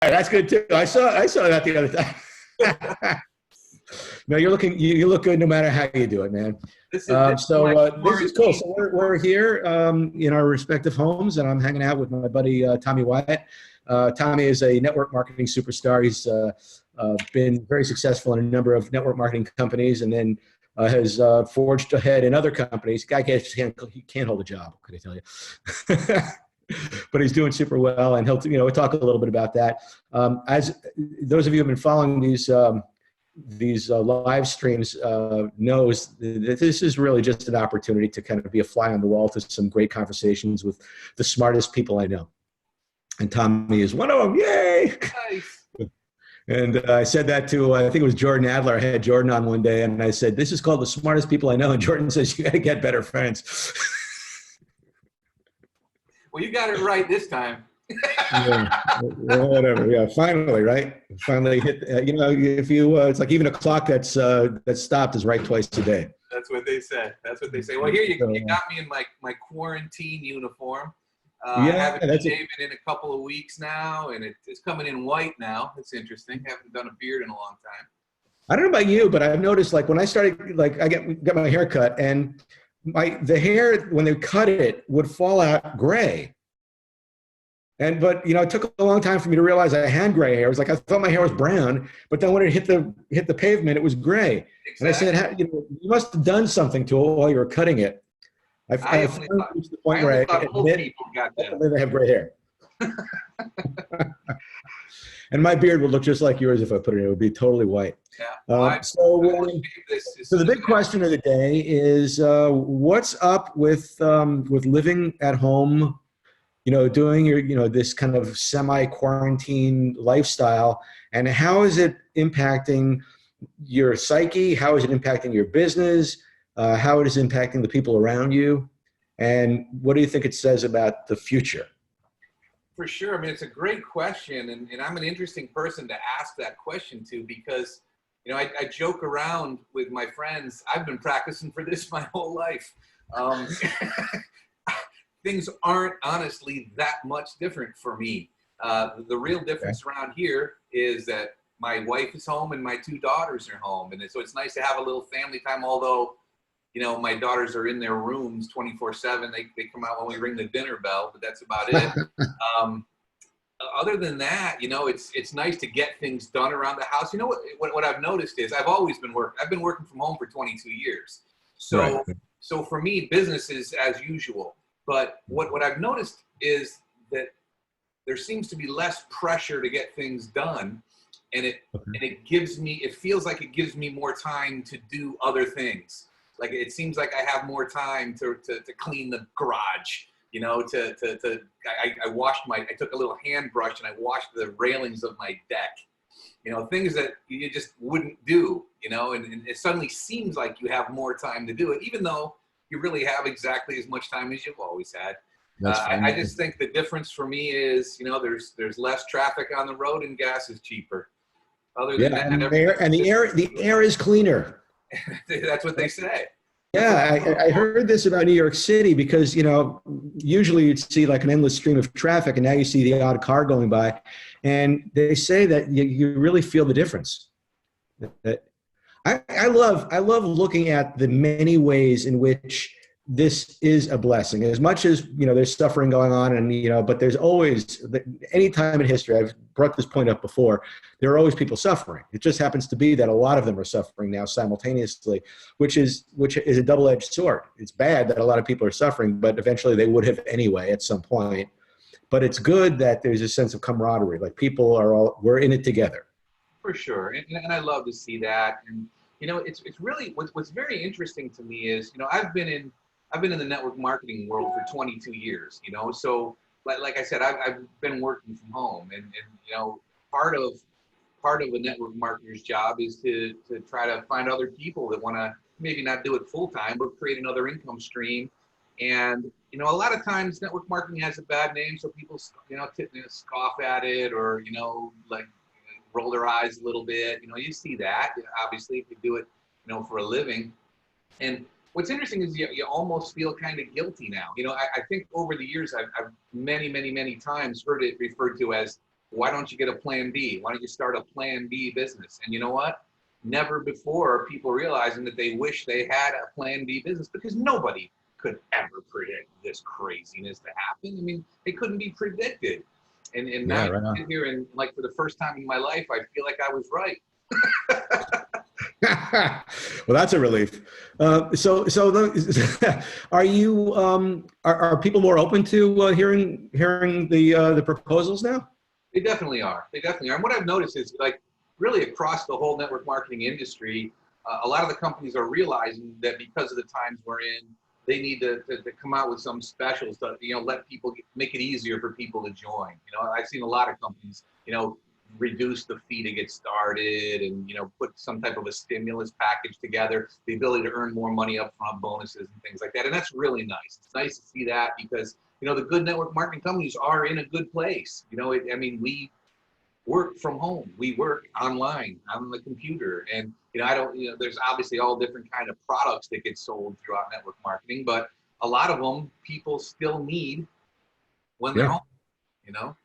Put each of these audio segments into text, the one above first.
That's good too. I saw that the other time. No, you look good no matter how you do it, man. This is cool. So we're here in our respective homes, and I'm hanging out with my buddy Tommy Wyatt. Tommy is a network marketing superstar. He's been very successful in a number of network marketing companies, and then has forged ahead in other companies. Guy he can't hold a job, could I tell you? But he's doing super well, and we'll talk a little bit about that. As those of you who have been following these live streams knows that this is really just an opportunity to kind of be a fly on the wall to some great conversations with the smartest people I know. And Tommy is one of them. Yay! Nice. And I said that to, I think it was Jordan Adler. I had Jordan on one day, and I said, this is called the smartest people I know. And Jordan says, you got to get better friends. Well, you got it right this time. Yeah, whatever. Yeah, finally, right? Finally hit. If you, it's like even a clock that's stopped is right twice a day. That's what they say. That's what they say. Well, here you got me in my quarantine uniform. I haven't shaven in a couple of weeks now, and it's coming in white now. It's interesting. Haven't done a beard in a long time. I don't know about you, but I've noticed, like, when I started, like, I got my hair cut, and the hair, when they cut it, would fall out gray. But it took a long time for me to realize I had gray hair. It was like I thought my hair was brown, but then when it hit the pavement, it was gray. Exactly. And I said, you must have done something to it while you were cutting it. I finally reached the point where I admit I have gray hair. And my beard would look just like yours if I put it in. It would be totally white. Yeah. So the big question of the day is, what's up with living at home, doing your, this kind of semi-quarantine lifestyle, and how is it impacting your psyche? How is it impacting your business? How it is impacting the people around you? And what do you think it says about the future? For sure. I mean, it's a great question, and I'm an interesting person to ask that question to, because, I joke around with my friends. I've been practicing for this my whole life. Things aren't honestly that much different for me. The real difference around here is that my wife is home and my two daughters are home. And so it's nice to have a little family time, although, my daughters are in their rooms 24/7. They come out when we ring the dinner bell, but that's about it. Other than that, it's nice to get things done around the house. What I've noticed is I've been working from home for 22 years. So for me, business is as usual. But what I've noticed is that there seems to be less pressure to get things done, and it feels like it gives me more time to do other things. Like, it seems like I have more time to clean the garage. I took a little hand brush and I washed the railings of my deck. Things that you just wouldn't do. And it suddenly seems like you have more time to do it, even though you really have exactly as much time as you've always had. I just think the difference for me is, there's less traffic on the road and gas is cheaper. Other than that, the air is cleaner. That's what they say. Yeah, I heard this about New York City because, usually you'd see like an endless stream of traffic, and now you see the odd car going by, and they say that you really feel the difference. I love looking at the many ways in which this is a blessing. As much as, there's suffering going on, and, but there's always, any time in history, I've brought this point up before, there are always people suffering. It just happens to be that a lot of them are suffering now simultaneously, which is a double-edged sword. It's bad that a lot of people are suffering, but eventually they would have anyway at some point. But it's good that there's a sense of camaraderie. Like, we're in it together. For sure. And I love to see that. And, it's really, what's very interesting to me is, I've been in the network marketing world for 22 years, so like I said, I've been working from home, and part of a network marketer's job is to try to find other people that want to maybe not do it full time, but create another income stream. And, a lot of times network marketing has a bad name, so people, scoff at it, or, roll their eyes a little bit. You see that, obviously, if you do it, for a living. And what's interesting is you almost feel kind of guilty now. I think over the years, I've many, many, many times heard it referred to as why don't you get a plan B? Why don't you start a plan B business? And you know what? Never before are people realizing that they wish they had a plan B business, because nobody could ever predict this craziness to happen. I mean, it couldn't be predicted. And now Yeah, right I on. sit here and, like, for the first time in my life, I feel like I was right. Well, that's a relief. Are you are people more open to hearing the proposals now? They definitely are. They definitely are. And what I've noticed is, like, really across the whole network marketing industry, a lot of the companies are realizing that because of the times we're in, they need to come out with some specials to, let people make it easier for people to join. I've seen a lot of companies, reduce the fee to get started, and put some type of a stimulus package together, the ability to earn more money up front, bonuses and things like that. And that's really nice. It's nice to see that, because the good network marketing companies are in a good place. We work from home, we work online on the computer, and there's obviously all different kind of products that get sold throughout network marketing, but a lot of them people still need when they're Yeah. home.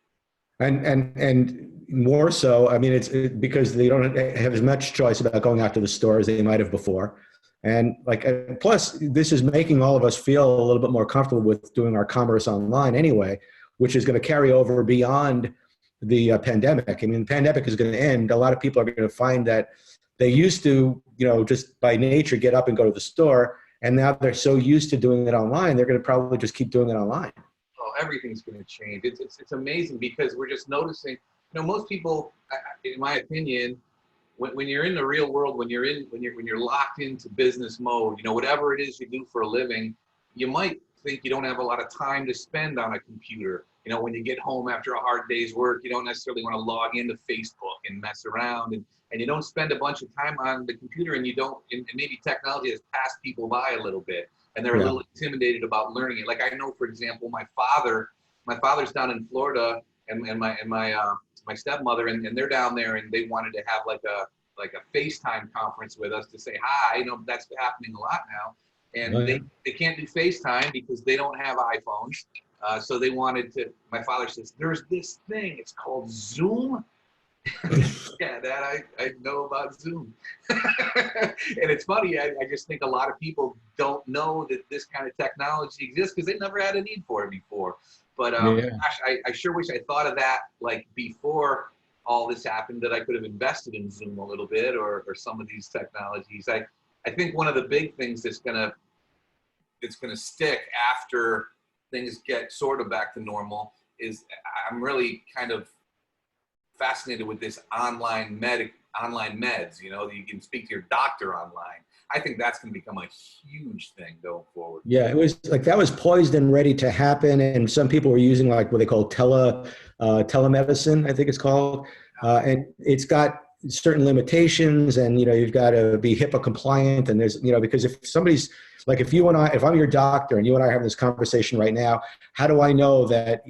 And more so, I mean, it's because they don't have as much choice about going out to the store as they might have before. And plus, this is making all of us feel a little bit more comfortable with doing our commerce online anyway, which is going to carry over beyond the pandemic. I mean, the pandemic is going to end. A lot of people are going to find that they used to, just by nature, get up and go to the store. And now they're so used to doing it online, they're going to probably just keep doing it online. Oh, everything's going to change. It's amazing, because we're just noticing, most people, in my opinion, when you're in the real world, when you're locked into business mode, whatever it is you do for a living, you might think you don't have a lot of time to spend on a computer. When you get home after a hard day's work, you don't necessarily want to log into Facebook and mess around, and you don't spend a bunch of time on the computer, and and maybe technology has passed people by a little bit, and they're a little intimidated about learning it. Like, I know, for example, my father's down in Florida, and my stepmother, and they're down there, and they wanted to have like a FaceTime conference with us to say hi. That's happening a lot now. And they can't do FaceTime because they don't have iPhones. So they wanted to, my father says, there's this thing, it's called Zoom. Yeah, that I know about Zoom. And it's funny, I just think a lot of people don't know that this kind of technology exists because they never had a need for it before. But gosh, I sure wish I thought of that, like, before all this happened, that I could have invested in Zoom a little bit, or some of these technologies. I think one of the big things that's gonna stick after things get sort of back to normal is, I'm really kind of fascinated with this online meds. You can speak to your doctor online. I think that's going to become a huge thing going forward. Yeah, it was like that was poised and ready to happen, and some people were using like what they call telemedicine, I think it's called, and it's got certain limitations, and you've got to be HIPAA compliant, and there's because if somebody's like, if I'm your doctor and you and I are having this conversation right now, how do I know that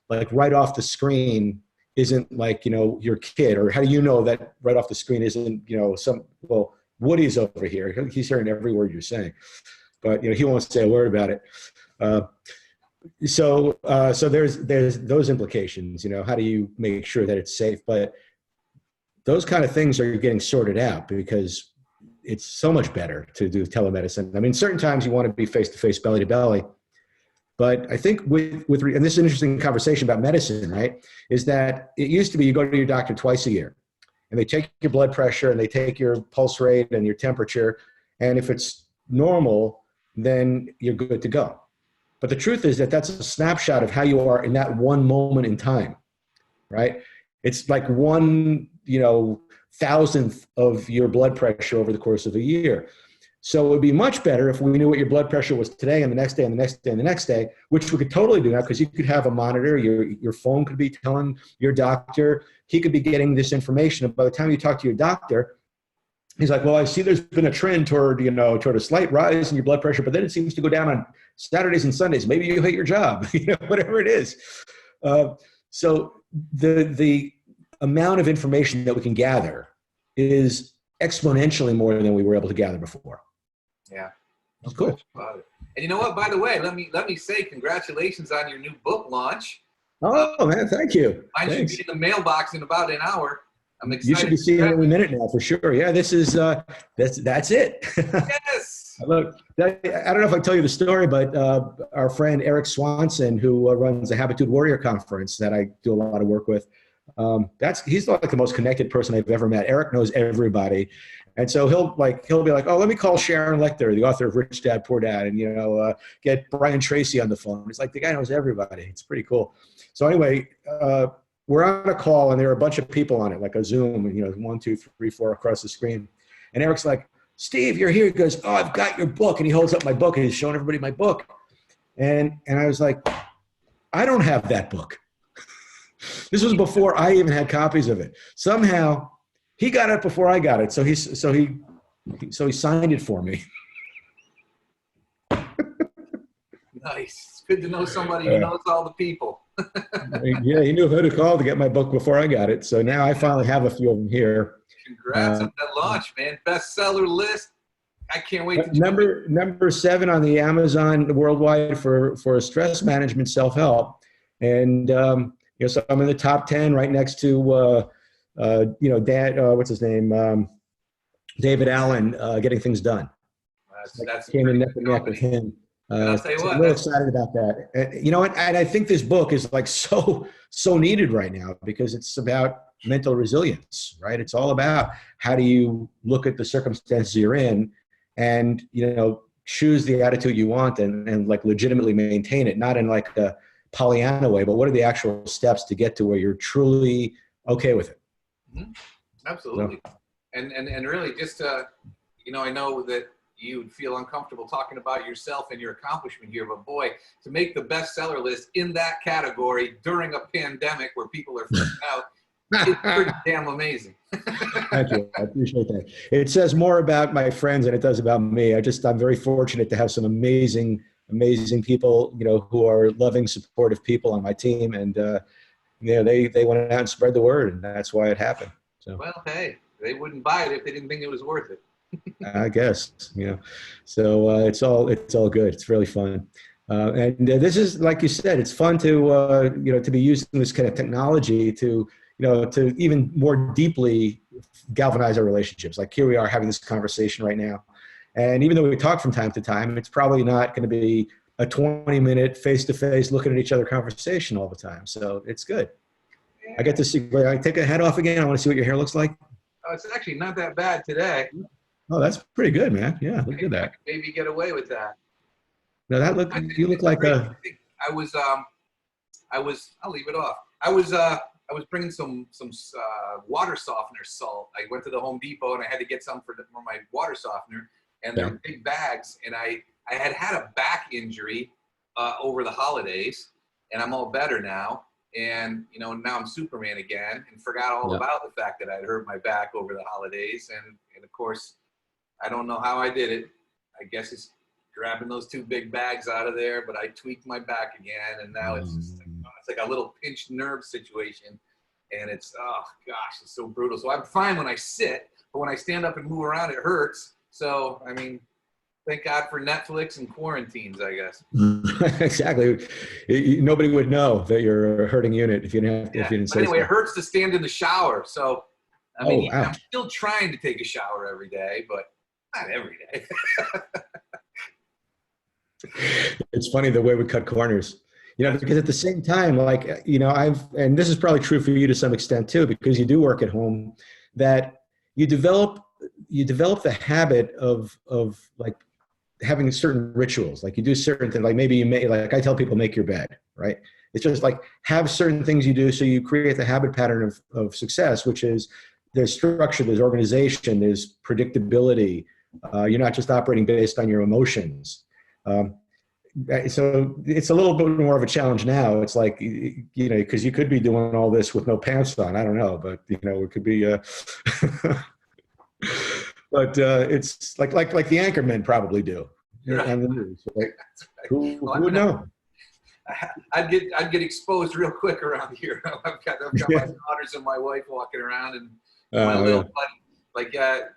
like right off the screen isn't like your kid, or how do you know that right off the screen isn't Woody's over here, he's hearing every word you're saying, but he won't say a word about it. So there's those implications. How do you make sure that it's safe? But those kind of things are getting sorted out, because it's so much better to do telemedicine. I mean, certain times you want to be face-to-face, belly-to-belly. But I think and this is an interesting conversation about medicine, right, is that it used to be you go to your doctor twice a year, and they take your blood pressure, and they take your pulse rate and your temperature. And if it's normal, then you're good to go. But the truth is that that's a snapshot of how you are in that one moment in time, right? It's like one, thousandth of your blood pressure over the course of a year. So it would be much better if we knew what your blood pressure was today, and the next day, and the next day, and the next day, which we could totally do now, because you could have a monitor, your phone could be telling your doctor, he could be getting this information. And by the time you talk to your doctor, he's like, well, I see there's been a trend toward a slight rise in your blood pressure, but then it seems to go down on Saturdays and Sundays. Maybe you hate your job, whatever it is. So the amount of information that we can gather is exponentially more than we were able to gather before. Yeah, it's cool. And you know what? By the way, let me say congratulations on your new book launch. Oh man, thank you. Mine should Thanks. be in the mailbox in about an hour. I'm You should excited be to seeing it grab every it. minute now for sure. Yeah, this is that's it. Yes. Look, I don't know if I tell you the story, but our friend Eric Swanson, who runs the Habitude Warrior Conference that I do a lot of work with, he's like the most connected person I've ever met. Eric knows everybody, and so he'll be like, oh, let me call Sharon Lechter, the author of Rich Dad Poor Dad, and get Brian Tracy on the phone. It's like the guy knows everybody. It's pretty cool. So anyway, we're on a call, and there are a bunch of people on it, like a Zoom, 1, 2, 3, 4 across the screen, and Eric's like, Steve, you're here. He goes, oh, I've got your book. And he holds up my book and he's showing everybody my book. And I was like, I don't have that book. This was before I even had copies of it. Somehow he got it before I got it. So he signed it for me. Nice. It's good to know somebody who knows all the people. Yeah, he knew who to call to get my book before I got it. So now I finally have a few of them here. Congrats on that launch, man. Bestseller list. I can't wait to number 7 on the Amazon worldwide for stress management, self-help. And so I'm in the top 10 right next to what's his name? David Allen, Getting Things Done. That's came in neck and neck with him. I'll tell you what, I'm really excited about that. And I think this book is like so needed right now because it's about mental resilience, right? It's all about how do you look at the circumstances you're in and, choose the attitude you want and like legitimately maintain it, not in like a Pollyanna way, but what are the actual steps to get to where you're truly okay with it? Mm-hmm. Absolutely. So, and really just, I know that you would feel uncomfortable talking about yourself and your accomplishment here, but boy, to make the bestseller list in that category during a pandemic where people are freaking out, it's pretty damn amazing. Thank you. I appreciate that. It says more about my friends than it does about me. I'm very fortunate to have some amazing people, who are loving, supportive people on my team. And, they went out and spread the word, and that's why it happened. So, well, hey, they wouldn't buy it if they didn't think it was worth it. I guess, so it's all good. It's really fun. And this is, like you said, it's fun to, to be using this kind of technology to even more deeply galvanize our relationships. Like here we are having this conversation right now. And even though we talk from time to time, it's probably not going to be a 20-minute face-to-face looking at each other conversation all the time. So it's good. Yeah. I get to see, I take a hat off again. I want to see what your hair looks like. Oh, it's actually not that bad today. Oh, that's pretty good, man. Yeah, look at that. Maybe get away with that. No, you look like a. I'll leave it off. I was bringing some water softener salt. I went to the Home Depot and I had to get some for my water softener, and they're big bags. And I had a back injury over the holidays, and I'm all better now. And now I'm Superman again, and forgot all about the fact that I'd hurt my back over the holidays. And of course, I don't know how I did it. I guess it's grabbing those 2 big bags out of there, but I tweaked my back again, and now it's like a little pinched nerve situation, and it's, oh gosh, it's so brutal. So I'm fine when I sit, but when I stand up and move around, it hurts. So, I mean, thank God for Netflix and quarantines, I guess. Exactly. Nobody would know that you're a hurting unit if you didn't say anyway, so. It hurts to stand in the shower. So, I mean, wow. I'm still trying to take a shower every day, but not every day. It's funny the way we cut corners, because at the same time, like, and this is probably true for you to some extent too, because you do work at home, that you develop the habit of like having certain rituals. Like you do certain things, like maybe like I tell people, make your bed, right? It's just like have certain things you do. So you create the habit pattern of success, which is there's structure, there's organization, there's predictability. You're not just operating based on your emotions. So it's a little bit more of a challenge now. It's like, because you could be doing all this with no pants on. I don't know, but it could be. But it's like the anchormen probably do on the news. Right? Who would know? I'd get exposed real quick around here. I've got my daughters and my wife walking around, and my little buddy. Like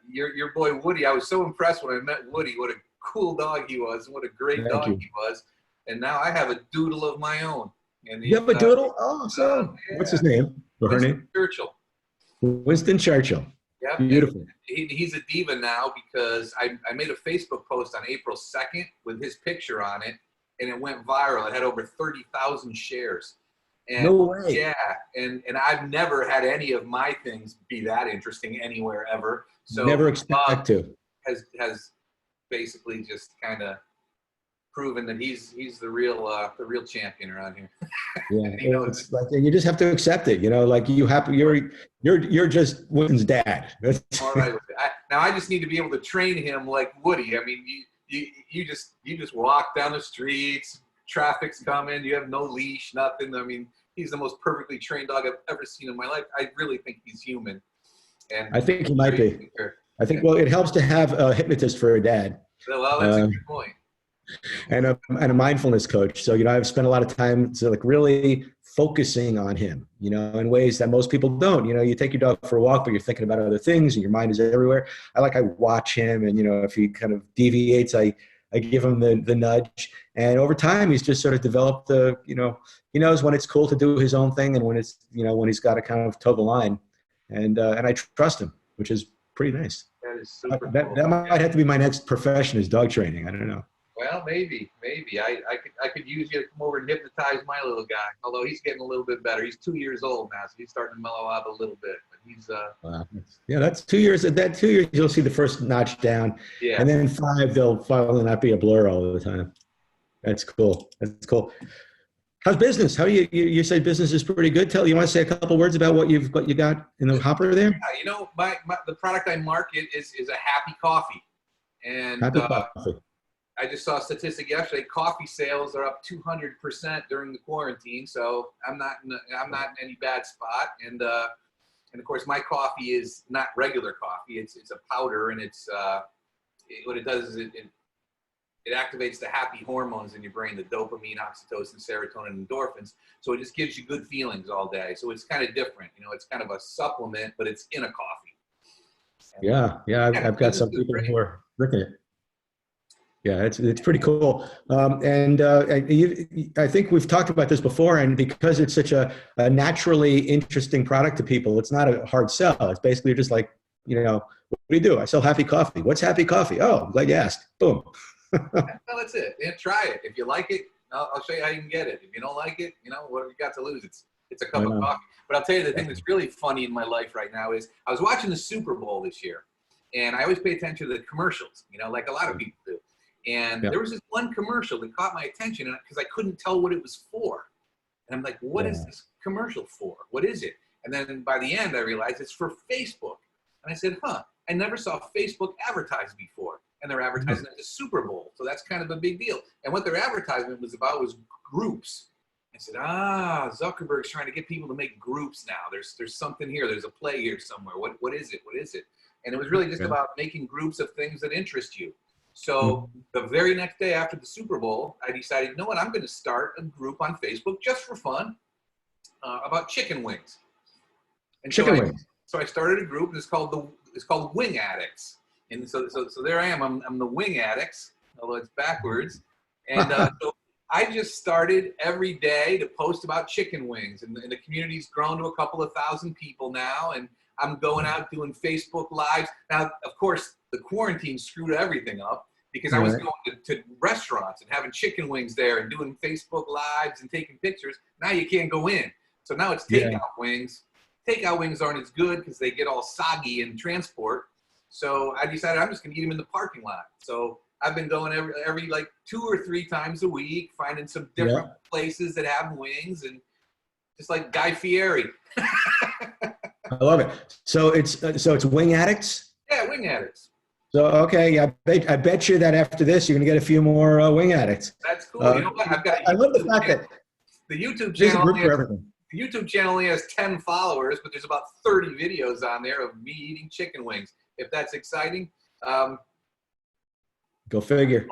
your boy Woody, I was so impressed when I met Woody. What a cool dog he was, and what a great dog he was. And now I have a doodle of my own. And You have a doodle? Oh, so what's his name? Or her name? Churchill. Winston Churchill. Yeah, beautiful. He's a diva now because I made a Facebook post on April 2nd with his picture on it, and it went viral. It had over 30,000 shares. And, no way. Yeah, and I've never had any of my things be that interesting anywhere ever. So never expect to. Has basically just kind of proven that he's the real champion around here. Yeah, it's like, and you just have to accept it. You know, like you're just Winston's dad. That's all right with it. Now I just need to be able to train him like Woody. I mean, you just walk down the streets, traffic's coming, you have no leash, nothing. I mean, he's the most perfectly trained dog I've ever seen in my life. I really think he's human. And I think he might be. I think, well, it helps to have a hypnotist for a dad. Well, that's a good point. And a mindfulness coach. So, you know, I've spent a lot of time like really focusing on him, you know, in ways that most people don't. You know, you take your dog for a walk, but you're thinking about other things and your mind is everywhere. I watch him, and, you know, if he kind of deviates, I give him the nudge. And over time, he's just sort of developed you know, he knows when it's cool to do his own thing and when it's, you know, when he's got to kind of toe the line. And I trust him, which is pretty nice. That is super cool. That might have to be my next profession, is dog training. I don't know. Well, maybe. I could use you to come over and hypnotize my little guy. Although he's getting a little bit better. He's 2 years old now, so he's starting to mellow out a little bit. But he's wow. Yeah, that's 2 years. That 2 years, you'll see the first notch down. Yeah. And then 5, they'll finally not be a blur all the time. That's cool. That's cool. How's business? How you say business is pretty good? You want to say a couple words about what you got in the hopper there? Yeah, you know, the product I market is a happy coffee, and happy coffee. I just saw a statistic yesterday. Coffee sales are up 200% during the quarantine, so I'm not in any bad spot. And of course, my coffee is not regular coffee. It's a powder, and what it does is it activates the happy hormones in your brain, the dopamine, oxytocin, serotonin, endorphins. So it just gives you good feelings all day. So it's kind of different. You know, it's kind of a supplement, but it's in a coffee. And I've got some people who are drinking it. Yeah, it's pretty cool. I think we've talked about this before, and because it's such a naturally interesting product to people, it's not a hard sell. It's basically just like, you know, what do you do? I sell happy coffee. What's happy coffee? Oh, I'm glad you asked. Boom. Well, that's it. Yeah, try it. If you like it, I'll show you how you can get it. If you don't like it, you know, what have you got to lose? It's a cup of coffee. But I'll tell you the thing that's really funny in my life right now is I was watching the Super Bowl this year, and I always pay attention to the commercials, you know, like a lot of people do. And there was this one commercial that caught my attention because I couldn't tell what it was for. And I'm like, what is this commercial for? What is it? And then by the end, I realized it's for Facebook. And I said, I never saw Facebook advertised before. And they're advertising at the Super Bowl. So that's kind of a big deal. And what their advertisement was about was groups. I said, Zuckerberg's trying to get people to make groups now. There's something here. There's a play here somewhere. What is it? What is it? And it was really just about making groups of things that interest you. So the very next day after the Super Bowl, I decided, you know what, I'm going to start a group on Facebook just for fun about chicken wings. And so I started a group, and it's called Wing Addicts. And so there I am. I'm the Wing Addicts, although it's backwards. And so I just started every day to post about chicken wings, and the community's grown to a couple of thousand people now. And I'm going out doing Facebook Lives. Now, of course, the quarantine screwed everything up because I was going to restaurants and having chicken wings there and doing Facebook Lives and taking pictures. Now you can't go in. So now it's takeout wings. Takeout wings aren't as good because they get all soggy in transport. So I decided I'm just going to eat them in the parking lot. So I've been going every like 2 or 3 times a week, finding some different places that have wings, and just like Guy Fieri. I love it. So it's Wing Addicts? Yeah, Wing Addicts. So, okay, I bet you that after this, you're going to get a few more Wing Addicts. That's cool. You know what? I love the fact that the YouTube channel only has 10 followers, but there's about 30 videos on there of me eating chicken wings. If that's exciting. Go figure.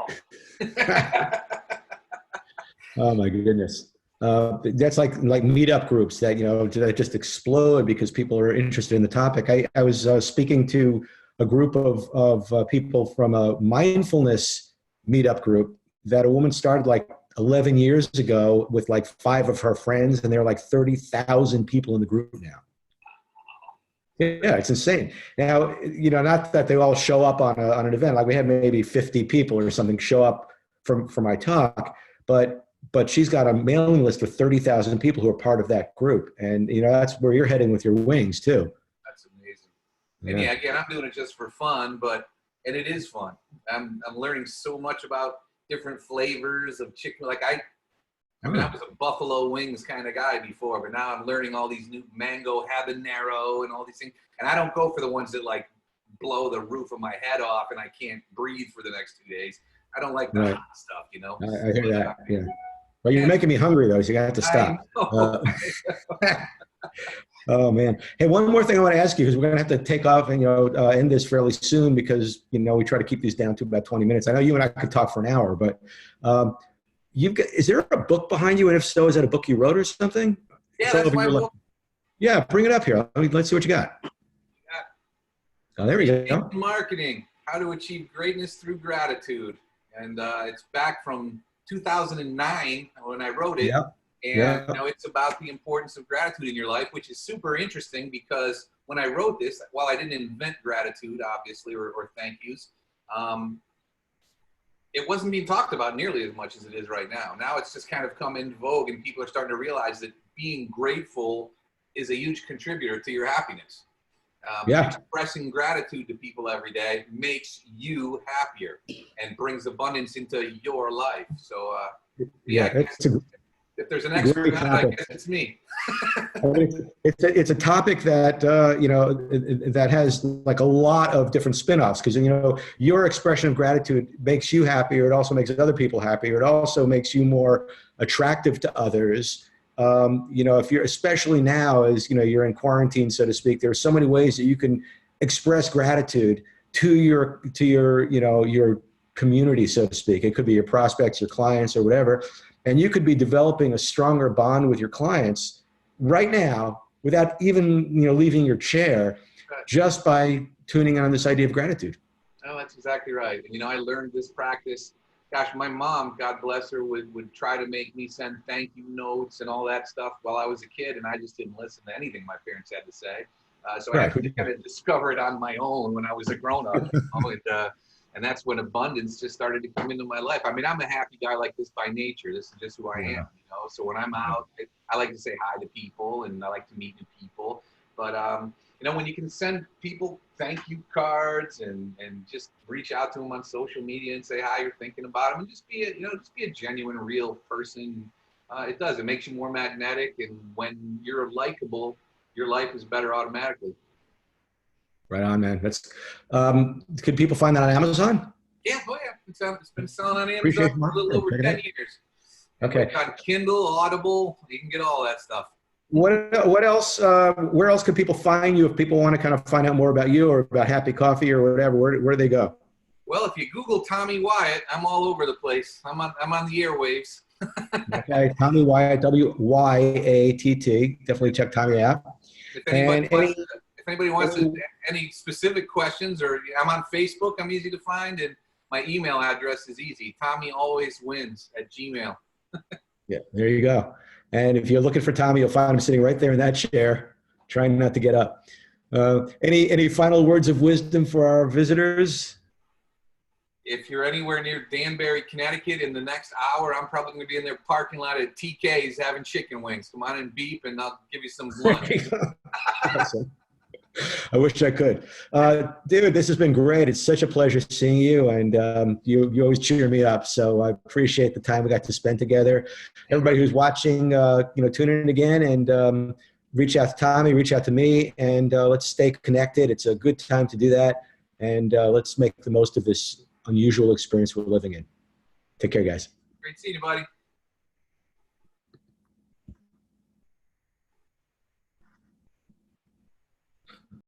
Oh, my goodness. That's like meetup groups that, you know, that just explode because people are interested in the topic. I was speaking to a group of people from a mindfulness meetup group that a woman started like 11 years ago with like 5 of her friends, and there are like 30,000 people in the group now. Yeah, it's insane. Now, you know, not that they all show up on an event. Like we had maybe 50 people or something show up for my talk, but she's got a mailing list of 30,000 people who are part of that group, and you know that's where you're heading with your wings too. That's amazing. And yeah, again, I'm doing it just for fun, and it is fun. I'm learning so much about different flavors of chicken. Like I mean, I was a buffalo wings kind of guy before, but now I'm learning all these new mango habanero and all these things. And I don't go for the ones that like blow the roof of my head off and I can't breathe for the next 2 days. I don't like the hot stuff, you know. I hear that. Yeah. Well, you're making me hungry though, so you have to stop. Oh man! Hey, one more thing I want to ask you, because we're going to have to take off and end this fairly soon, because we try to keep these down to about 20 minutes. I know you and I could talk for an hour, but is there a book behind you? And if so, is that a book you wrote or something? Yeah, that's my book. Yeah, bring it up here. Let's see what you got. Oh, there we go. Marketing: How to Achieve Greatness Through Gratitude, and it's back from 2009 when I wrote it. Yep. And it's about the importance of gratitude in your life, which is super interesting because when I wrote this, while I didn't invent gratitude, obviously, or thank yous, it wasn't being talked about nearly as much as it is right now. Now it's just kind of come into vogue, and people are starting to realize that being grateful is a huge contributor to your happiness. Expressing gratitude to people every day makes you happier and brings abundance into your life. So, if there's an expert on it, I guess it's me. It's a topic that that has like a lot of different spin-offs, because your expression of gratitude makes you happier. It also makes other people happier. It also makes you more attractive to others. If you're, especially now, as you're in quarantine, so to speak, there are so many ways that you can express gratitude to your community, so to speak. It could be your prospects, your clients, or whatever. And you could be developing a stronger bond with your clients right now without even leaving your chair, just by tuning on this idea of gratitude. Oh, that's exactly right. And I learned this practice. Gosh, my mom, God bless her, would try to make me send thank you notes and all that stuff while I was a kid, and I just didn't listen to anything my parents had to say. So I had to kind of discover it on my own when I was a grown-up. And that's when abundance just started to come into my life. I mean, I'm a happy guy like this by nature. This is just who I am, So when I'm out, I like to say hi to people, and I like to meet new people. But, when you can send people thank you cards and just reach out to them on social media and say hi, you're thinking about them, and just be a genuine, real person. It makes you more magnetic. And when you're likable, your life is better automatically. Right on, man. That's could people find that on Amazon? Yeah, it's been selling on Amazon for a little over 10 years. Okay. On Kindle, Audible, you can get all that stuff. What else? Where else can people find you if people want to kind of find out more about you or about Happy Coffee or whatever? Where do they go? Well, if you Google Tommy Wyatt, I'm all over the place. I'm on the airwaves. Okay, Tommy Wyatt, W-Y-A-T-T. Definitely check Tommy out. If anybody wants any specific questions, or I'm on Facebook, I'm easy to find, and my email address is easy, TommyAlwaysWins@gmail. Yeah, there you go. And if you're looking for Tommy, you'll find him sitting right there in that chair, trying not to get up. Any final words of wisdom for our visitors? If you're anywhere near Danbury, Connecticut, in the next hour, I'm probably going to be in their parking lot at TK's having chicken wings. Come on and beep, and I'll give you some lunch. Awesome. I wish I could. Dude, this has been great. It's such a pleasure seeing you, and you always cheer me up. So I appreciate the time we got to spend together. Everybody who's watching, tune in again, and reach out to Tommy, reach out to me, and let's stay connected. It's a good time to do that, and let's make the most of this unusual experience we're living in. Take care, guys. Great seeing you, buddy.